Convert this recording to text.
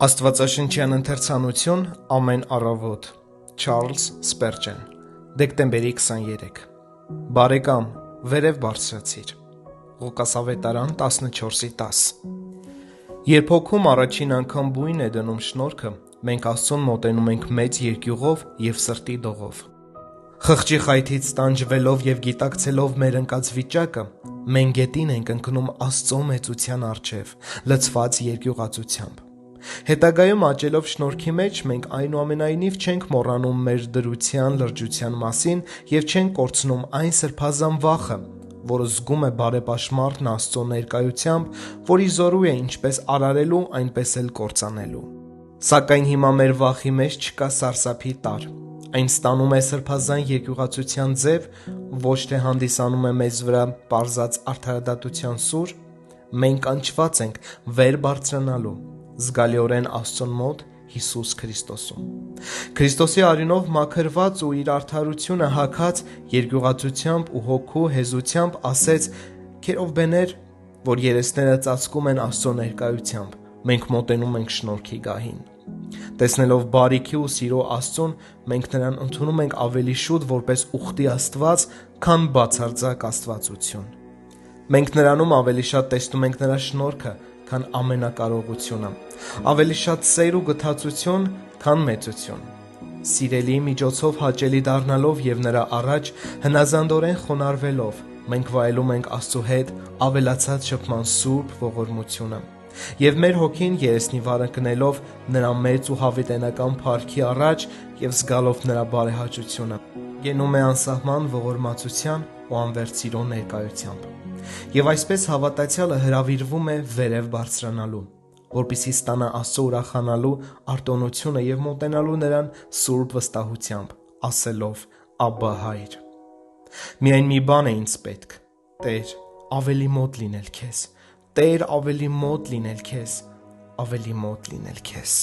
Աստվածաշնչյան ընթերցանություն ամեն առավոտ Չարլզ Սպերջեն դեկտեմբերի 23 Բարեկամ, վերև բարձրացիր Ղուկաս ավետարան 14:10 Երբ հոգում առաջին անգամ բույն է դնում շնորհքը, մենք Աստծուն մոտենում ենք մեծ երկյուղով և սրտի դողով։ Խղճի խայթից տանջվելով և գիտակցելով մեր ընկած վիճակը, մենք գետին ենք ընկնում Աստծո մեծության առջև, լցված երկյուղածությամբ։ Հետագայում աճելով շնորհքի մեջ, մենք այնուամենայնիվ չենք մոռանում մեր դրության լրջության մասին և չենք կորցնում այն սրբազան վախը, որը զգում է բարեպաշտմարն Աստծո ներկայությամբ, որի զորու է ինչպես արարելու, այնպես էլ կործանելու։ Սակայն հիմա մեր վախի մեջ չկա սարսափի տարր, այն ստանում է սրբազան երկյուղածության ձև, ոչ թե հանդիսանում է մեզ վրա պարզած արդարադատության սուր, մենք կանչված ենք վեր բարձրանալու, զգալիորեն Աստծուն մոտ Հիսուս Քրիստոսում։ Քրիստոսի արյունով մաքրված ու իր արդարությունը հագած երկյուղածությամբ ու հոգու հեզությամբ ասեց քերովբեներ, որ երեսները ծածկում են Աստծո ներկայությամբ, մենք մոտենում ենք շնորհքի գահին։ Տեսնելով բարիքի ու սիրո Աստծուն, մենք նրան ընդունում ենք ավելի շուտ որպես ուխտի Աստված, քան բացարձակ աստվածություն։ Մենք նրանում ավելի շատ տեսնում ենք նրա շնորհքը, քան ամենակարողությունը, ավելի շատ սեր ու գթածություն, քան մեծություն։ Սիրելիի միջոցով հաճելի դառնալով և նրա առաջ հնազանդորեն խոնարհվելով, մենք վայելում ենք Աստծո հետ ավելացած շփման սուրբ ողորմությունը, և մեր հոգին երեսնիվար ընկնելով նրա մեծ ու հավիտենական փառքի առաջ և զգալով նրա բարեհաճությունը, գենում է անսահման ողորմածության ու անվերջ սիրո ներկայությամբ։ Եվ այսպես հավատացյալը հրավիրվում է վերև բարձրանալու, որպեսզի ստանա Աստծո ուրախանալու արտոնությունը և մոտենալու նրան սուրբ վստահությամբ, ասելով «Աբբա, Հայր»։ Միայն մի բան է ինձ պետք. Տեր, ավելի մոտ լինել քեզ, Տեր, ավելի մոտ լինել քեզ, ավելի մոտ լինել քեզ։